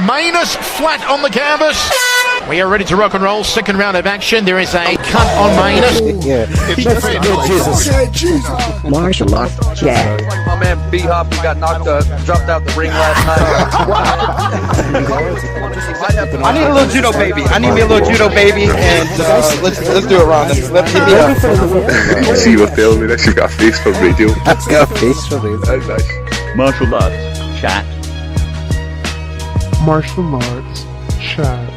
Manus flat on the canvas. We are ready to rock and roll. Second round of action. There is a cut on Manus. Jesus. Martial art jab. My man B-Hop, who got dropped out the ring last night. I need a little judo baby. I need me a little judo baby, and let's do it, Ron. Let's hit me up. I see you were telling me this. You got a face for radio. I've got a face for radio. That's nice. Martial arts chat. Martial arts chat.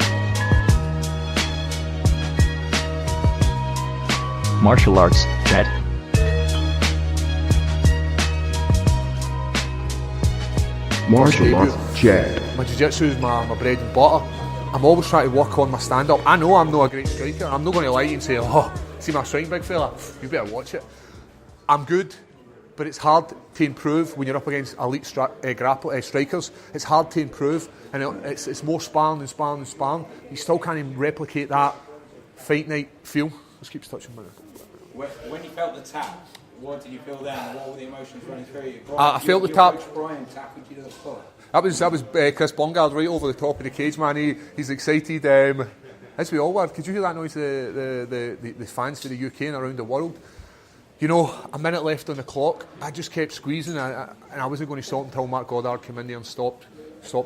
Martial arts chat. Martial arts chat. My jiu-jitsu is my bread and butter. I'm always trying to work on my stand-up. I know I'm not a great striker. I'm not going to lie to you and say, oh, see my striking, big fella? You better watch it. I'm good, but it's hard to improve when you're up against elite strikers. It's hard to improve, and it's more sparring and sparring and sparring. You still can't even replicate that fight night feel. Just keeps touching me. When you felt the tap, what did you feel then? What were the emotions running through you? I felt the tap. Coach Brian tackled you to the foot. That was Chris Bongard right over the top of the cage, man. He's excited. As we all were. Could you hear that noise? The fans for the UK and around the world. You know, a minute left on the clock. I just kept squeezing, and I wasn't going to stop until Mark Goddard came in there and stopped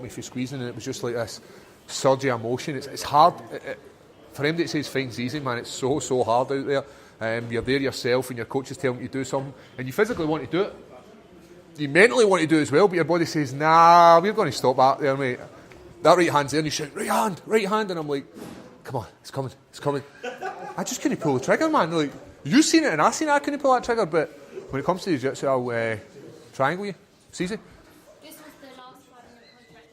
me from squeezing. And it was just like this surge of emotion. It's hard. For him that says fighting's easy, man, it's so hard out there. You're there yourself and your coach is telling you to do something and you physically want to do it. You mentally want to do it as well, but your body says, nah, we're going to stop that there, mate. That right hand's there and you shout, right hand, and I'm like, come on, it's coming. I just couldn't pull the trigger, man. Like, you seen it and I seen it, I couldn't pull that trigger, but when it comes to jiu-jitsu, I'll triangle you. It's easy. This was the last fight in your contract,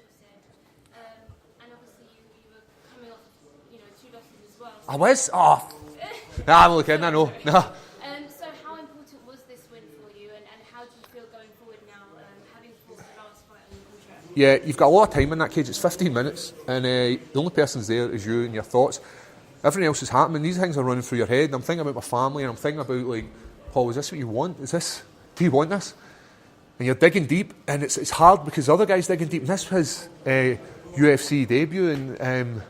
you said, and obviously you were coming off, 2 losses as well. I was? Oh. Nah, I'm only kidding, I know. Nah. So how important was this win for you, and how do you feel going forward now, having fought the last fight on your contract? Yeah, you've got a lot of time in that cage. It's 15 minutes, and the only person's there is you and your thoughts. Everything else is happening. These things are running through your head, and I'm thinking about my family, and I'm thinking about, like, Paul, is this what you want? Do you want this? And you're digging deep, and it's hard because the other guy's digging deep, and this was his UFC debut, and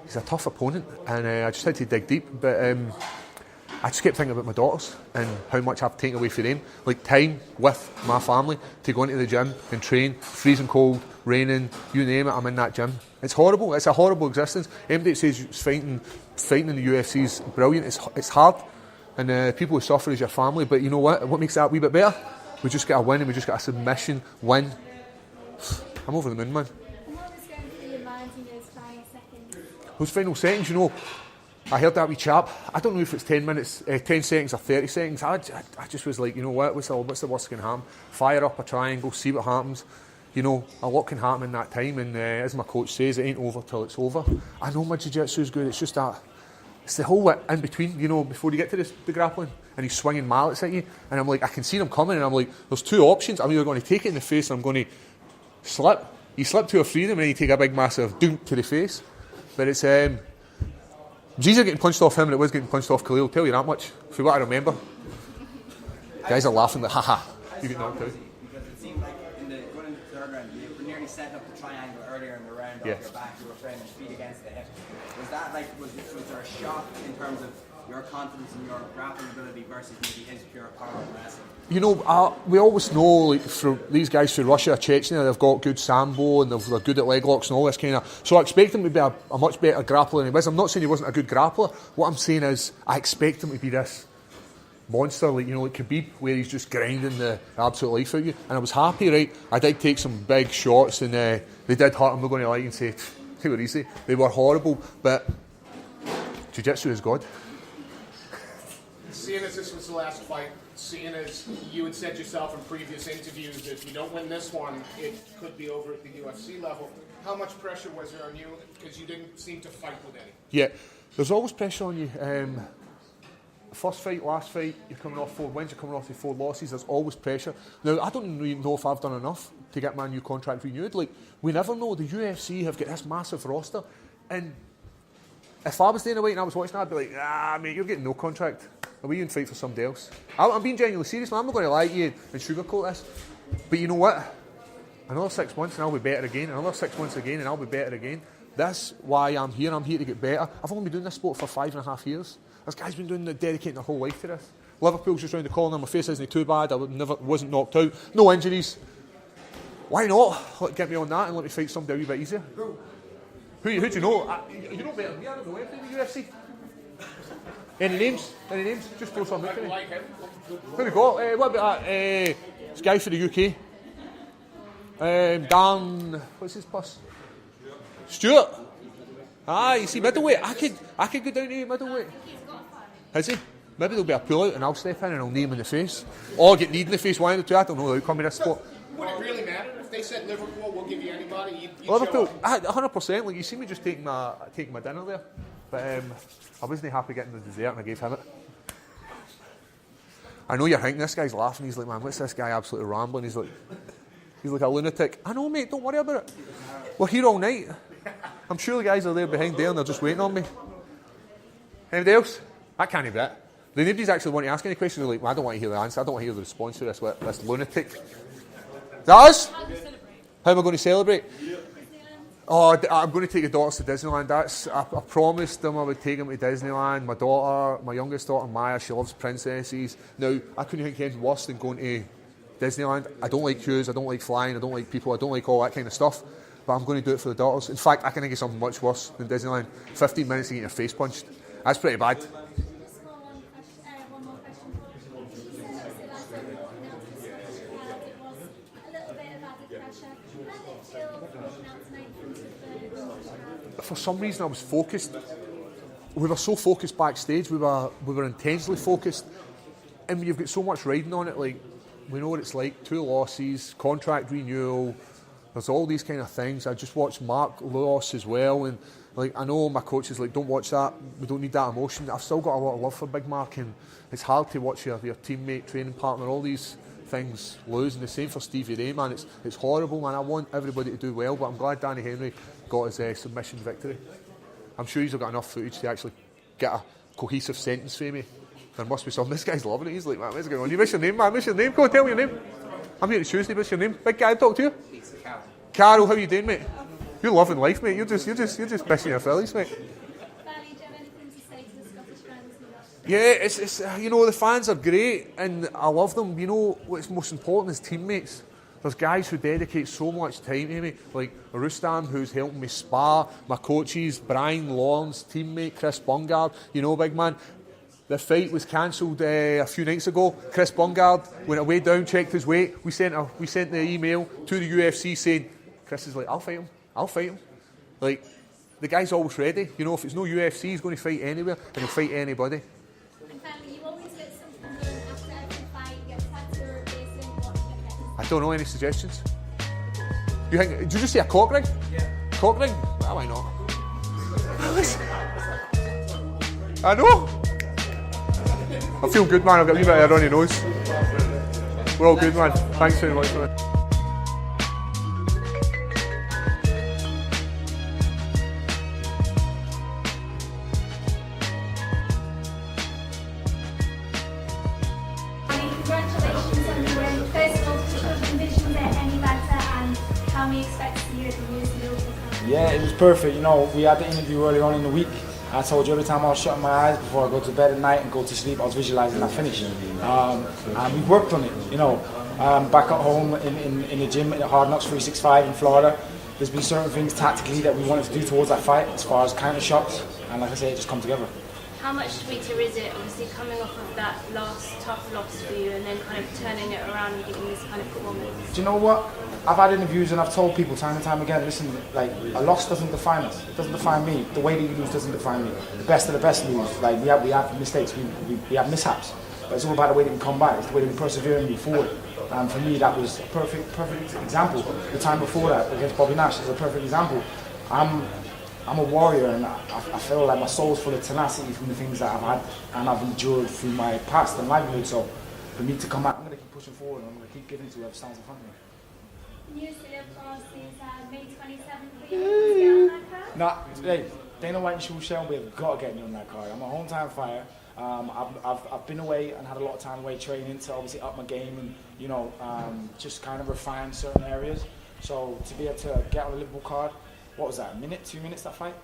he's a tough opponent, and I just had to dig deep. But I just kept thinking about my daughters and how much I've taken away from them. Like time with my family to go into the gym and train, freezing cold, raining, you name it, I'm in that gym. It's horrible. It's a horrible existence. Anybody that says fighting in the UFC is brilliant. It's hard, and people who suffer is your family. But you know what? What makes that a wee bit better? We just get a win, and we just get a submission win. I'm over the moon, man. Those final seconds, I heard that wee chap. I don't know if it's 10 seconds or 30 seconds. I just was like, you know what? What's the worst that can happen? Fire up a triangle, see what happens. A lot can happen in that time. And as my coach says, it ain't over till it's over. I know my jiu-jitsu is good. It's just that, it's the whole in between, before you get to the grappling. And he's swinging mallets at you. And I'm like, I can see them coming. And I'm like, there's 2 options. I'm either going to take it in the face and I'm going to slip. You slip to a freedom and then you take a big massive dunk to the face. But it's easier getting punched off him than it was getting punched off Khalil. I'll tell you that much. For what I remember. Guys are laughing like, haha, you get knocked out. Because it seemed like going into the third round, you were nearly setting up the triangle earlier in the round off your back. You were framing your feet against the hip. Was that was there a shock in terms of your confidence in your grappling ability versus maybe his pure power and wrestling? We always know, for these guys from Russia or Chechnya, they've got good sambo and they're good at leg locks and all this kind of. So I expect him to be a much better grappler than he was. I'm not saying he wasn't a good grappler. What I'm saying is I expect him to be this monster, like Khabib, where he's just grinding the absolute life out of you. And I was happy, right? I did take some big shots and they did hurt. I'm not going to lie and say they were easy. They were horrible, but jiu-jitsu is God. Seeing as this was the last fight, seeing as you had said yourself in previous interviews that if you don't win this one, it could be over at the UFC level, how much pressure was there on you? Because you didn't seem to fight with any. Yeah, there's always pressure on you. First fight, last fight, you're coming off 4 wins, you're coming off 4 losses, there's always pressure. Now, I don't even know if I've done enough to get my new contract renewed. We never know. The UFC have got this massive roster, and if I was there in a weight and I was watching that, I'd be like, mate, you're getting no contract. Are we even fight for somebody else? I'm being genuinely serious, man. I'm not going to lie to you and sugarcoat this. But you know what? Another 6 months and I'll be better again. Another 6 months again and I'll be better again. That's why I'm here. I'm here to get better. I've only been doing this sport for 5.5 years. This guy's been dedicating their whole life to this. Liverpool's just round the corner. My face isn't too bad. I wasn't knocked out. No injuries. Why not? Get me on that and let me fight somebody a wee bit easier. Who do you know? You know better than me. I don't know anything in the UFC. Any names? Any names? Just throw some out to me. Who we got? What about that? This guy for the UK. Darren, what's his plus? Stuart. You see middleweight. I could go down to middleweight. Has he? Maybe there'll be a pull out and I'll step in and I'll knee him in the face. Or get kneed in the face, one of the two. I don't know the outcome of this sport. Would it really matter if they said Liverpool, we'll give you anybody? You'd Liverpool, 100%. Like you see me just taking my dinner there, but I wasn't happy getting the dessert and I gave him it. I know you're thinking this guy's laughing. He's like, man, what's this guy absolutely rambling? He's like a lunatic. I know, mate. Don't worry about it. We're here all night. I'm sure the guys are there behind there and they're just waiting on me. Anybody else? I can't even it. Nobody's actually wanting to ask any questions. They're like, well, I don't want to hear the answer. I don't want to hear the response to this lunatic. Is that us? How am I going to celebrate? Oh, I'm going to take the daughters to Disneyland. I promised them I would take them to Disneyland. My youngest daughter, Maya, she loves princesses. Now, I couldn't think anything worse than going to Disneyland. I don't like queues, I don't like flying, I don't like people, I don't like all that kind of stuff. But I'm going to do it for the daughters. In fact, I can think of something much worse than Disneyland. 15 minutes to get your face punched. That's pretty bad. For some reason I was focused. We were so focused backstage, we were intensely focused. And when you've got so much riding on it, like, we know what it's like, 2 losses, contract renewal, there's all these kind of things. I just watched Mark loss as well, and like I know my coach is like, don't watch that, we don't need that emotion. I've still got a lot of love for Big Mark, and it's hard to watch your teammate, training partner, all these things lose, and the same for Stevie Ray, man. It's horrible, man. I want everybody to do well, but I'm glad Danny Henry got his submission victory. I'm sure he's got enough footage to actually get a cohesive sentence for me. There must be some. This guy's loving it. He's like, man, what's going on? You miss your name, man? Miss your name? Go on, tell me your name. I'm here to Tuesday. What's your name? Big guy, talk to you. Carol, how you doing, mate? You're loving life, mate. You're just pissing your fillies, mate. Yeah, it's you know, the fans are great and I love them. You know what's most important is teammates. There's guys who dedicate so much time to me, like Rustam, who's helping me spar, my coaches, Brian Lawrence, teammate Chris Bungard. You know, big man. The fight was cancelled a few nights ago. Chris Bungard went away down, checked his weight. We sent the email to the UFC saying, Chris is like, I'll fight him. Like, the guy's always ready. You know, if it's no UFC, he's going to fight anywhere and he'll fight anybody. I don't know, any suggestions? Did you just say a cock ring? Yeah. Cock ring? Well, why not? I know. I feel good, man. I've got a wee bit of a runny nose. We're all good, man. Thanks very much, man. Congratulations on the win. First of all, did you envision it any better, and how we expect to see you at the UFC? Yeah, it was perfect. You know, we had the interview earlier on in the week. I told you every time I was shutting my eyes before I go to bed at night and go to sleep, I was visualising that finish. And we worked on it, you know. Back at home in the gym at Hard Knocks 365 in Florida, there's been certain things tactically that we wanted to do towards that fight as far as counter shots, and like I say, it just come together. How much sweeter is it, obviously, coming off of that last tough loss for you and then kind of turning it around and getting this kind of performance? Do you know what? I've had interviews and I've told people time and time again, listen, like, a loss doesn't define us. It doesn't define me. The way that you lose doesn't define me. The best of the best lose. Like, we have mistakes, we have mishaps. But it's all about the way that we come back. It's the way that we persevere and move forward. And for me, that was a perfect example. The time before that against Bobby Nash is a perfect example. I'm a warrior, and I feel like my soul's full of tenacity from the things that I've had and I've endured through my past and livelihood. So for me to come back, I'm going to keep pushing forward and I'm going to keep giving to whoever stands in front of me. UFC, of course, is May 27th for you. Nah, hey, Dana White and Sean Shelby have got to get me on that card. I'm a hometown fighter. I've been away and had a lot of time away training to obviously up my game and, you know, just kind of refine certain areas. So to be able to get on a Liverpool card, what was that, a minute, 2 minutes that fight?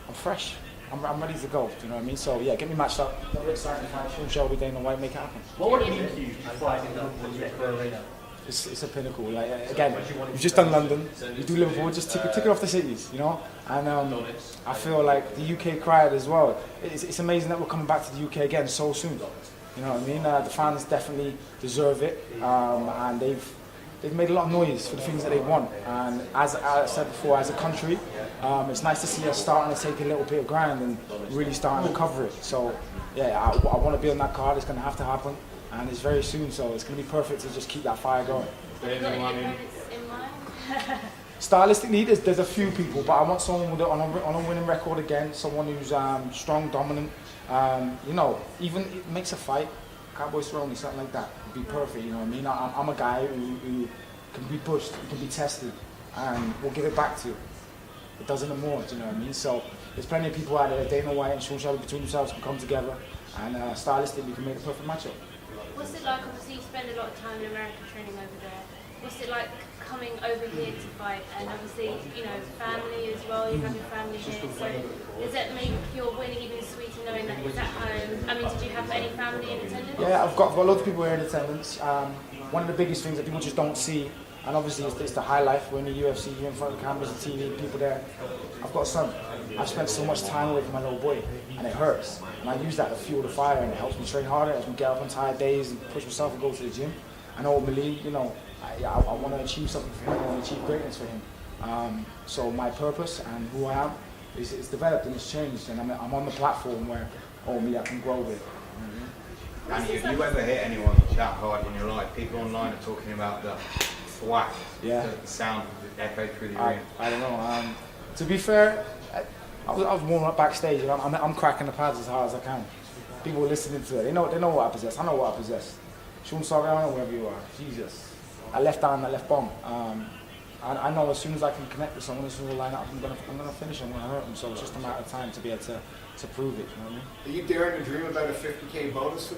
I'm fresh. I'm ready to go, do you know what I mean? So yeah, get me matched up. Very exciting fight. Sean Shelby, Dana White, make it happen. What would it mean to you to fight in Liverpool Arena? It's a pinnacle. Like again, you've just done London, you do Liverpool, just tick it off the cities, you know. And I feel like the UK crowd as well. It's amazing that we're coming back to the UK again so soon. You know what I mean? The fans definitely deserve it, and they've made a lot of noise for the things that they want. And as I said before, as a country, it's nice to see us starting to take a little bit of ground and really starting to cover it. So yeah, I want to be on that card. It's going to have to happen. And it's very soon, so it's going to be perfect to just keep that fire going. Have you got any opponents in mind? Stylistically, there's a few people, but I want someone with on a winning record again, someone who's strong, dominant. You know, even it makes a fight, Cowboy Cerrone, something like that, would be perfect. You know what I mean? I'm a guy who can be pushed, who can be tested, and will give it back to you. It does it no more, do you know what I mean? So there's plenty of people out there. Dana White and Sean Shelby between themselves can come together, and stylistically, we can make the perfect matchup. What's it like, obviously you spend a lot of time in America training over there, what's it like coming over here to fight, and obviously, you know, family as well, you have your family here, so does that make your win even sweeter knowing that it's at home? I mean, did you have any family in attendance? Yeah, I've got lots of people here in attendance. One of the biggest things that people just don't see, and obviously it's the high life, we're in the UFC, you're in front of the cameras, the TV, people there. I've got a son. I've spent so much time away from my little boy, and it hurts. And I use that to fuel the fire, and it helps me train harder, it helps me get up on tired days and push myself and go to the gym. And ultimately, you know, I want to achieve something for him, I want to achieve greatness for him. So my purpose and who I am is developed and it's changed, and I'm on the platform where ultimately I can grow with. And you ever hit anyone that hard in your life? People online are talking about the thwack, the sound that echoed through the arena. I don't know. To be fair, I was warming up backstage, and I'm cracking the pads as hard as I can. People were listening to it. They know what I possess. I know what I possess. Sean Shelby, I know wherever you are. Jesus. I left down, I left bomb. I know as soon as I can connect with someone, as soon as I line up, I'm gonna finish them when I hurt them. So it's just a matter of time to be able to prove it. You know what I mean? Are you daring to dream about a 50K bonus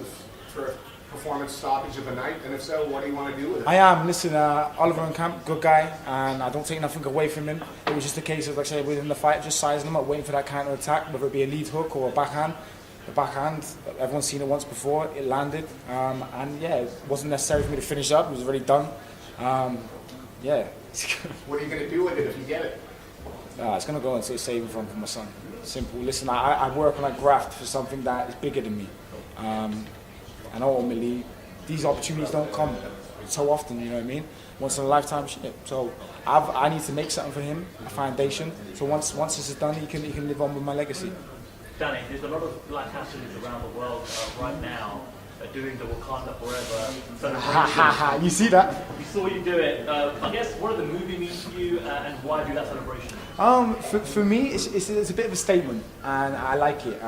for performance stoppage of the night? And if so, what do you want to do with it? I am. Listen, Oliver and Camp, good guy, and I don't take nothing away from him. It was just a case of, like I say, within the fight, just sizing him up, waiting for that counter attack, whether it be a lead hook or a backhand. The backhand, everyone's seen it once before, it landed, and yeah, it wasn't necessary for me to finish up, it was already done. Yeah. What are you going to do with it if you get it? It's going to go into a saving fund for my son. Simple. Listen, I work on a graft for something that is bigger than me. And ultimately, these opportunities don't come so often, you know what I mean? Once in a lifetime shit. So I need to make something for him, a foundation. So once this is done, he can live on with my legacy. Danny, there's a lot of black athletes around the world right now doing the Wakanda Forever celebration. You see that? We saw you do it. I guess, what did the movie mean to you, and why do that celebration? For me, it's a bit of a statement, and I like it.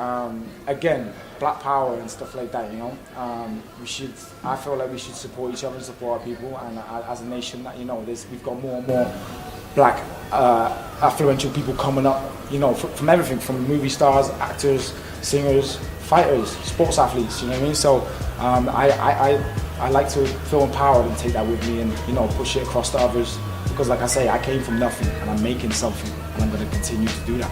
Again, Black Power and stuff like that, you know. I feel like we should support each other and support our people, and as a nation, you know, we've got more and more black affluential people coming up, you know, from everything, from movie stars, actors, singers, fighters, sports athletes, you know what I mean? So I like to feel empowered and take that with me and, you know, push it across to others, because like I say, I came from nothing and I'm making something, and I'm going to continue to do that.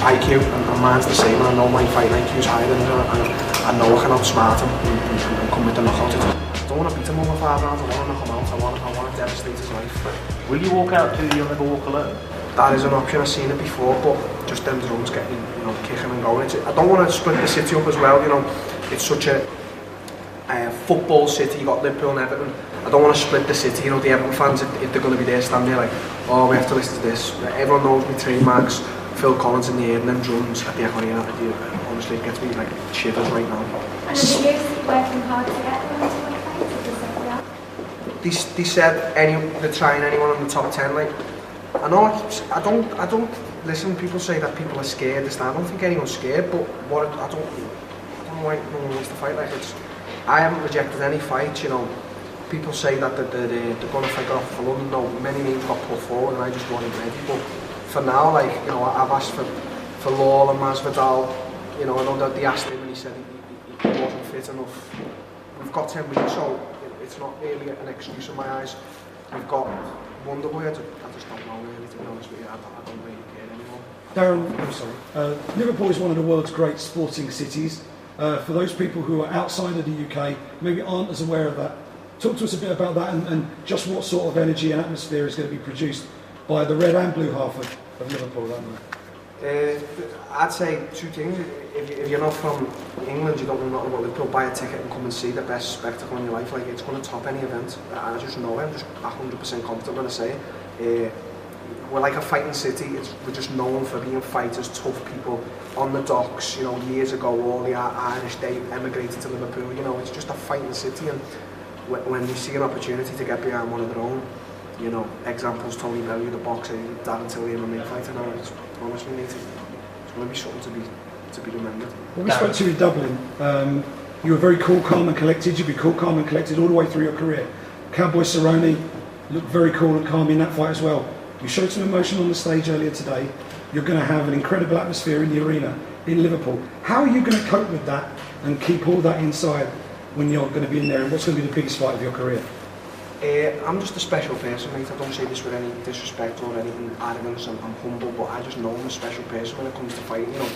IQ and mine's the same, and I know my fight IQ is higher than her, and I know I can outsmart him and come with the knockout. I don't want to beat him over 5 rounds, I want to knock him out, I want to devastate his life. Will you walk out to You'll Never Walk Alone? That is an option, I've seen it before, but just them drums getting, you know, kicking and going. I don't want to split the city up as well, you know. It's such a football city, you got Liverpool and Everton. I don't want to split the city, you know, the Everton fans, if they're going to be there, stand there like, oh, we have to listen to this. Everyone knows me trademarks. Phil Collins in the air and them drums at the Echo Arena. Honestly, it gets me like shivers right now. And the UFC working hard to get them into the They said they're trying anyone in the top 10. Like, I don't listen. People say that people are scared. I don't think anyone's scared, but I don't know why no one wants to fight. Like, I haven't rejected any fights. You know, people say that they're going to fight off for London. No, many names got put forward, and I just wasn't ready. But for now, like, you know, I've asked for Lawler, Masvidal, you know, I know that they asked him and he said he wasn't fit enough. We've got 10 weeks, so it's not really an excuse in my eyes. We've got Wonderboy, I just don't know really, to be honest with you, I don't really care anymore. Darren, I'm sorry. Liverpool is one of the world's great sporting cities. For those people who are outside of the UK, maybe aren't as aware of that, talk to us a bit about that and just what sort of energy and atmosphere is going to be produced by the red and blue half of Liverpool. I'd say two things. If you're not from England, you don't know nothing about Liverpool, buy a ticket and come and see the best spectacle in your life. Like, it's going to top any event. I just know it. I'm just 100% confident when I say it. We're like a fighting city. We're just known for being fighters, tough people. On the docks, you know, years ago, all the Irish, they emigrated to Liverpool. You know, it's just a fighting city, and when you see an opportunity to get behind one of their own, you know, examples, Tony Bellew, the boxer, Darren Tilly, MMA fighter, now, it's honestly, mate, it's going to be something to be remembered. When we spoke to you in Dublin, you were very cool, calm and collected. You've been cool, calm and collected all the way through your career. Cowboy Cerrone looked very cool and calm in that fight as well. You showed some emotion on the stage earlier today. You're going to have an incredible atmosphere in the arena in Liverpool. How are you going to cope with that and keep all that inside when you're going to be in there? And what's going to be the biggest fight of your career? I'm just a special person, mate. I don't say this with any disrespect or anything arrogance. I'm humble, but I just know I'm a special person when it comes to fighting. You know,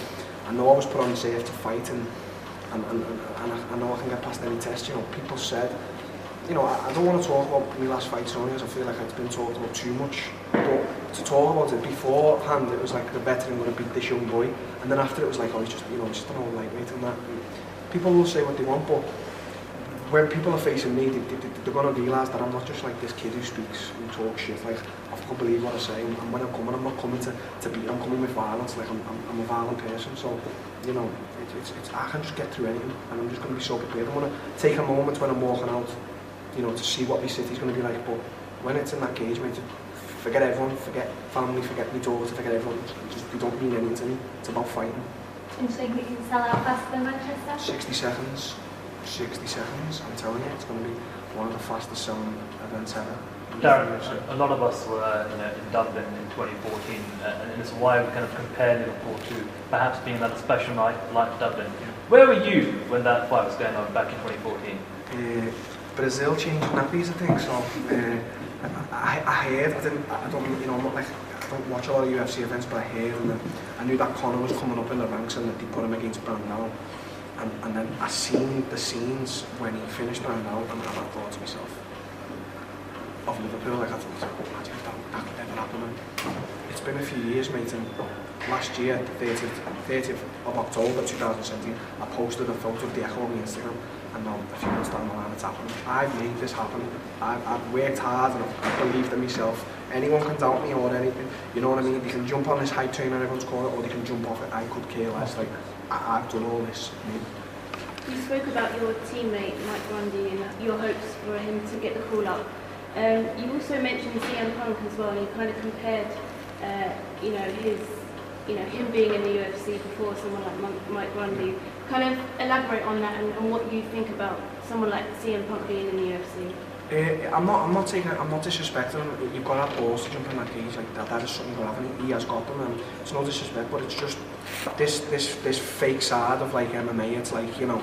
I know I was put on this earth to fight, and I know I can get past any test. You know, people said, you know, I don't want to talk about my last fight, Tony, because I feel like it's been talked about too much. But to talk about it beforehand, it was like the veteran going to beat this young boy, and then after it was like, oh, he's just, you know, just an old lightweight and that. People will say what they want, but when people are facing me, they're going to realise that I'm not just like this kid who speaks, who talks shit. Like, I can't believe what I say, and when I'm coming, I'm not coming to beat, I'm coming with violence. Like, I'm a violent person, so, you know, I can just get through anything, and I'm just going to be so prepared. I'm going to take a moment when I'm walking out, you know, to see what my city's going to be like, but when it's in that cage, mate, forget everyone, forget family, forget my daughter, forget everyone. They don't mean anything to me. It's about fighting. And do you think we can sell out faster than Manchester? 60 seconds. 60 seconds, I'm telling you, it's going to be one of the fastest selling events ever. Darren, a lot of us were in Dublin in 2014, and it's why we kind of compare Liverpool to perhaps being another special night like Dublin. Where were you when that fight was going on back in 2014? Brazil changed nappies, I think, so I heard, I don't, you know, I'm not like, I don't watch a lot of UFC events, but I heard, and I knew that Conor was coming up in the ranks and that they put him against Brandao. And then I seen the scenes when he finished Brandao, and I thought to myself, of Liverpool, like I thought, imagine if that could ever happen. And it's been a few years, mate, and last year, the 30th of October 2017, I posted a photo of the Echo on my Instagram, and now a few months down the line it's happened. I've made this happen. I've worked hard and I've believed in myself. Anyone can doubt me or anything, you know what I mean? They can jump on this hype train and everyone's calling it, or they can jump off it. I could care less. Like, I've done all this. You spoke about your teammate Mike Grundy and your hopes for him to get the call up. You also mentioned CM Punk as well, and you kind of compared, him being in the UFC before someone like Mike Grundy. Kind of elaborate on that and what you think about someone like CM Punk being in the UFC. I'm not disrespecting him. You've got to have balls to jump in that cage. Like that is something you've got to have, and he has got them. And it's no disrespect, but it's just this fake side of like MMA. It's like, you know,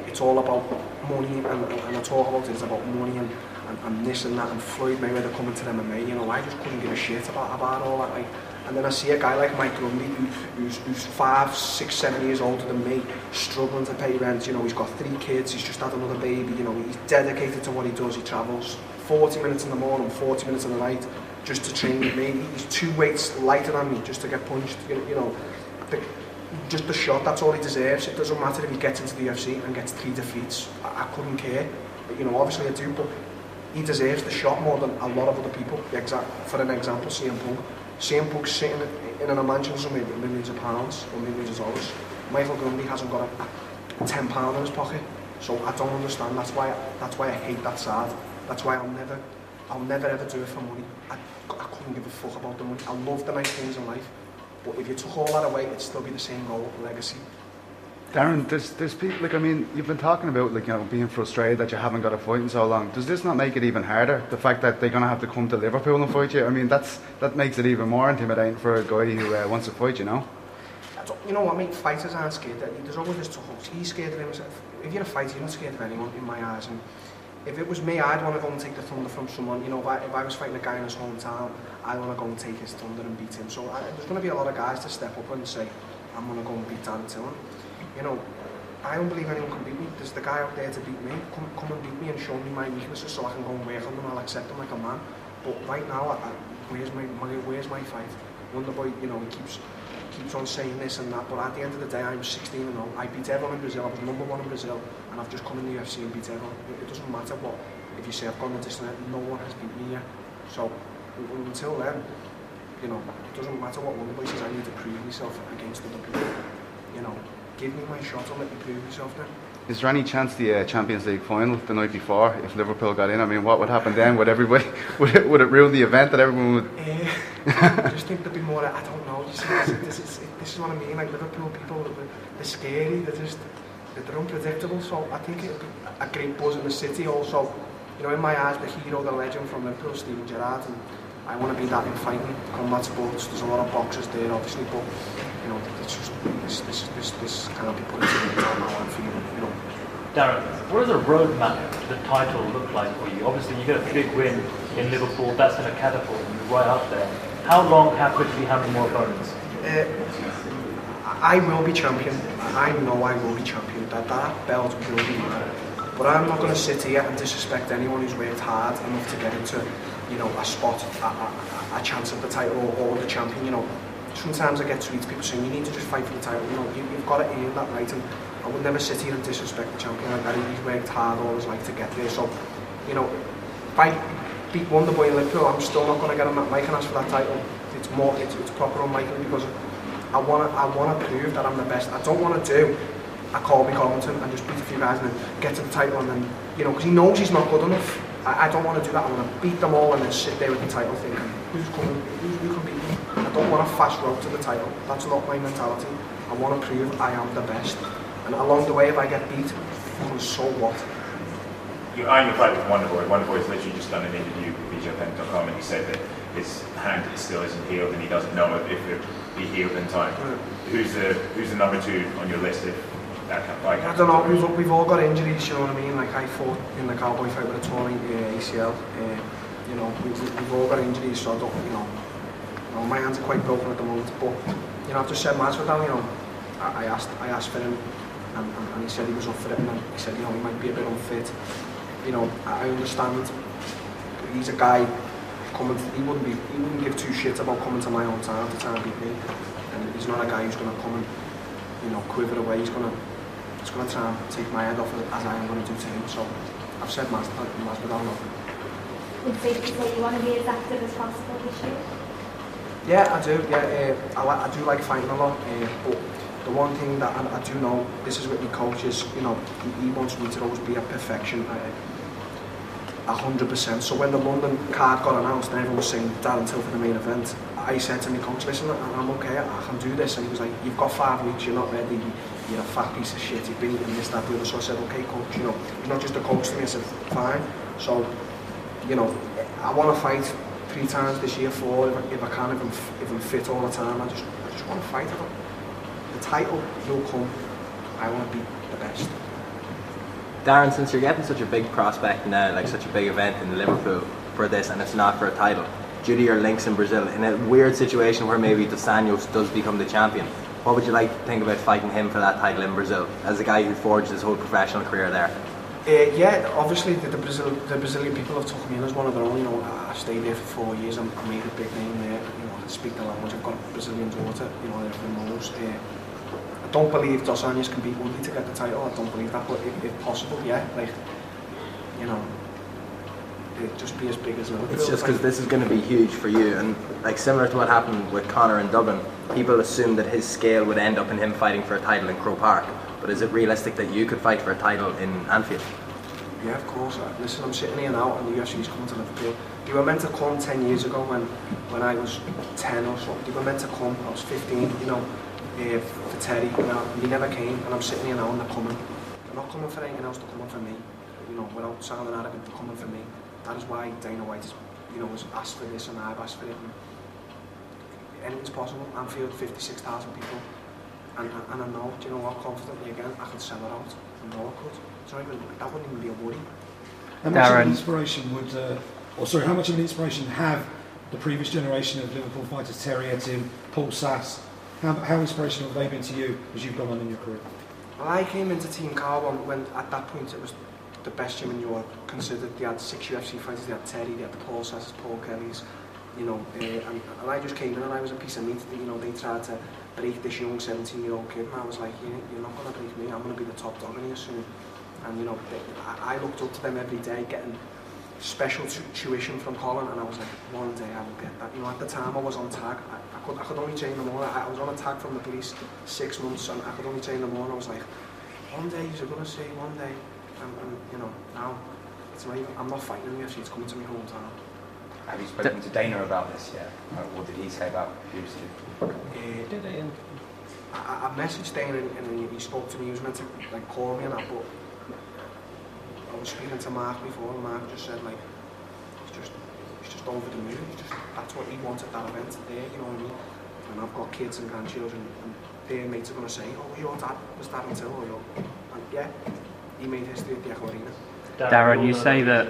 it's all about money, and I talk about it. It's about money and this and that. And Floyd Mayweather coming to MMA. You know, I just couldn't give a shit about all that. Like, and then I see a guy like Mike Grundy who's 5, 6, 7 years older than me, struggling to pay rent. You know, he's got 3 kids, he's just had another baby. You know, he's dedicated to what he does. He travels 40 minutes in the morning, 40 minutes in the night, just to train with me. He's 2 weights lighter than me, just to get punched. You know, just the shot. That's all he deserves. It doesn't matter if he gets into the UFC and gets 3 defeats. I couldn't care. But, you know, obviously I do, but he deserves the shot more than a lot of other people. For an example, CM Punk. CM Punk's sitting in a mansion somewhere with millions of pounds or millions of dollars. Michael Grundy hasn't got a £10 in his pocket, so I don't understand. That's why I hate that side. That's why I'll never ever do it for money. I couldn't give a fuck about the money. I love the nice things in life, but if you took all that away, it'd still be the same goal, legacy. Darren, there's people, like, I mean, you've been talking about, like, you know, being frustrated that you haven't got a fight in so long. Does this not make it even harder? The fact that they're going to have to come to Liverpool and fight you? I mean, that makes it even more intimidating for a guy who wants to fight, you know? You know what, I mean, fighters aren't scared. There's always this talk. He's scared of himself. If you're a fighter, you're not scared of anyone, in my eyes. And if it was me, I'd want to go and take the thunder from someone. You know, if I was fighting a guy in his hometown, I'd want to go and take his thunder and beat him. So there's going to be a lot of guys to step up and say, I'm going to go and beat Darren Tillman. You know, I don't believe anyone can beat me. There's the guy out there to beat me. Come and beat me and show me my weaknesses so I can go and work on them. I'll accept them like a man. But right now, where's my fight? Wonderboy, you know, he keeps on saying this and that. But at the end of the day, I'm 16-0. I beat everyone in Brazil. I was #1 in Brazil, and I've just come in the UFC and beat everyone. It doesn't matter what. If you say I've gone the distance, no one has beat me yet. So until then, you know, it doesn't matter what Wonderboy says. I need to prove myself against other people. You know. Give me my shot and let me prove myself then. Is there any chance the Champions League final the night before, if Liverpool got in? I mean, what would happen then? Would everybody, would it ruin the event that everyone would? I just think there'd be more. I don't know. You see, this is what I mean. Like Liverpool people, they're scary. They're unpredictable. So I think it'd be a great buzz in the city. Also, you know, in my eyes, the hero, the legend from Liverpool, Steven Gerrard, and I want to be that in fighting, combat sports. There's a lot of boxers there, obviously, but you know, it's just this can't be put into the time I want for you know. Darren, what does a roadmap to the title look like for you? Obviously, you get a big win in Liverpool, that's going to catapult you right up there. How long, how quickly, how many more opponents? I will be champion. I know I will be champion. That belt will be mine. But I'm not going to sit here and disrespect anyone who's worked hard enough to get into, you know, a spot, a chance at the title or the champion. You know, sometimes I get tweets, people saying you need to just fight for the title. You know, you've got to earn that right. And I would never sit here and disrespect the champion like that. He's worked hard all his life to get there. So, you know, if I beat Wonderboy in Liverpool, I'm still not going to get on that mic and ask for that title. It's proper on mic because I want to prove that I'm the best. I don't want to do a Colby Covington and just beat a few guys and then get to the title and then, you know, because he knows he's not good enough. I don't want to do that. I want to beat them all and then sit there with the title thinking, who can beat me? I don't want a fast road to the title. That's not my mentality. I want to prove I am the best. And along the way, if I get beat, so what? You iron your fight with Wonderboy. Wonderboy's literally just done an interview with BJPen.com and he said that his hand still isn't healed and he doesn't know if it'll be healed in time. Who's the number 2 on your list if that kind of fight? I don't know. We've all got injuries. You know what I mean? Like I fought in the cowboy fight with a torn ACL. You know, we've all got injuries. So I don't. You know, my hands are quite broken at the moment. But you know, I've just said Masvidal. You know, I asked for him. And he said he was up for it, and then he said, you know, he might be a bit unfit. You know, I understand. He's a guy coming. He wouldn't give 2 shits about coming to my hometown to try and beat me. And he's not a guy who's going to come and, you know, quiver away. He's going to try and take my head off as I am going to do to him. So I've said Masvidal no. It's safe to say you want to be as active as possible this year? Yeah, I do. Yeah, I do like fighting a lot, but. The one thing that I do know, this is with my coach, is, you know, he wants me to always be at perfection, 100%. So when the London card got announced and everyone was saying Darren Till for the main event, I said to my coach, listen, I'm okay, I can do this. And he was like, you've got 5 weeks, you're not ready, you're a fat piece of shit, you've been eating this, that, the other. So I said, okay, coach, you know, he's not just a coach to me. I said, fine. So, you know, I want to fight 3 times this year, 4 if I can, if I'm fit all the time. I just want to fight. The title will come. I want to be the best. Darren, since you're getting such a big prospect now, like such a big event in Liverpool for this, and it's not for a title, due to your links in Brazil, in a weird situation where maybe Dos Anjos does become the champion, what would you like to think about fighting him for that title in Brazil, as a guy who forged his whole professional career there? Yeah, obviously the Brazilian people have took me in as one of their own. You know, I stayed there for 4 years and I made a big name there. You know, I speak the language. I've got a Brazilian daughter. You know, everyone knows. I don't believe Dos Anjos can beat Woodley to get the title. I don't believe that, but if possible, yeah. Like, you know, it'd just be as big as Liverpool. It's just because this is going to be huge for you, and like similar to what happened with Conor in Dublin, people assume that his scale would end up in him fighting for a title in Croke Park. But is it realistic that you could fight for a title in Anfield? Yeah, of course. Listen, I'm sitting here now and the UFC's coming to Liverpool. They were meant to come 10 years ago when I was 10 or so. They were meant to come, I was 15, you know. for Terry. He never came, and I'm sitting here now and they're coming. They're not coming for anything else, they're coming for me. Without sounding arrogant, they're coming for me. That is why Dana White has, has asked for this and I've asked for it. And anything's possible. Anfield, 56,000 people. And I know, do you know what, confidently again, I could sell it out. I know I could. That wouldn't even be a worry. How much of an inspiration how much of an inspiration have the previous generation of Liverpool fighters, Terry Etim, Paul Sass, how inspirational have they been to you as you've gone on in your career? Well, I came into Team Carbon when at that point it was the best gym in Europe, considered. They had 6 UFC fighters, they had Terry, they had the Paul Sasses, Paul Kellys, and I just came in and I was a piece of meat. They tried to break this young 17-year-old kid, and I was like, you're not going to break me, I'm going to be the top dog in here soon. And I looked up to them every day, getting special tuition from Colin, and I was like, one day I will get that. At the time I was on tag, I could only train them all. I was on a tag from the police 6 months, and I could only train them all, and I was like, one day you're going to see, one day. And now it's not even, I'm not fighting in the UFC, it's coming to me hometown. Have you spoken to Dana about this yet? What did he say about UFC? I messaged Dana and he spoke to me. He was meant to call me and that, but I was speaking to Mark before, and Mark just said he's just over the moon. That's what he wanted, that event there, you know what I mean? And I've got kids and grandchildren, and their mates are going to say, oh, your dad was that until, and yeah, he made history at the Echo Arena. Darren, you say that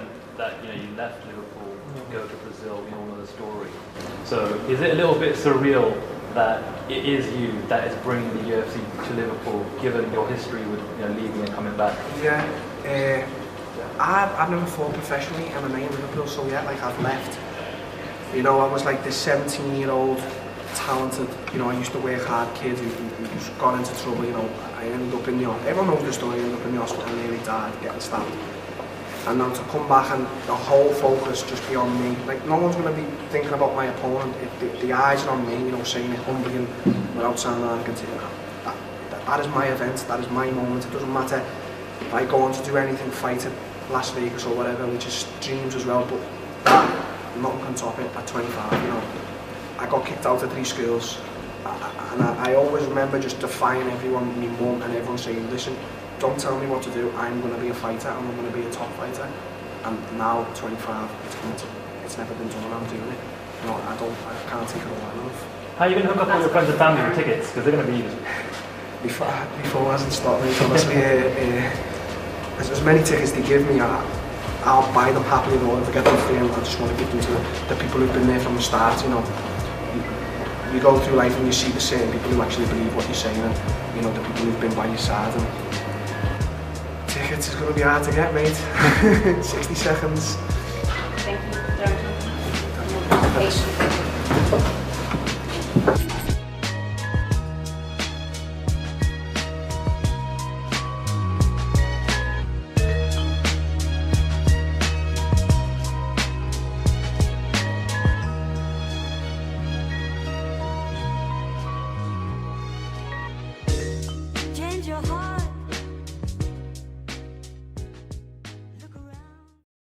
you left Liverpool to go to Brazil, we all know the story. So is it a little bit surreal that it is you that is bringing the UFC to Liverpool, given your history with leaving and coming back? Yeah, I've never fought professionally MMA in Liverpool, so yeah, I've left. I was like this 17-year-old, talented, I used to work hard kid who just got into trouble, I ended up in the hospital. Everyone knows the story, I ended up in the hospital and nearly died, getting stabbed. And now to come back and the whole focus just be on me, no one's going to be thinking about my opponent. The eyes are on me, saying it humbly and without sounding arrogant. That is my event, that is my moment. It doesn't matter if I go on to do anything, fight at Las Vegas or whatever, which is dreams as well, but nothing can top it at 25, I got kicked out of 3 schools, and I always remember just defying everyone, my mum and everyone saying, listen, don't tell me what to do, I'm going to be a fighter, and I'm going to be a top fighter. And now at 25, it's never been done, and I'm doing it. I can't take it away enough. How are you going to hook up all your friends and family with tickets? Because they're going to be used. Before hasn't stopped me, honestly. As many tickets they give me, I'll buy them happily, or if I get them free, I just want to give them to the people who've been there from the start. You go through life and you see the same people who actually believe what you're saying, and the people who've been by your side. And tickets is going to be hard to get, mate. 60 seconds. Thank you, Darren. Patience. Change your heart.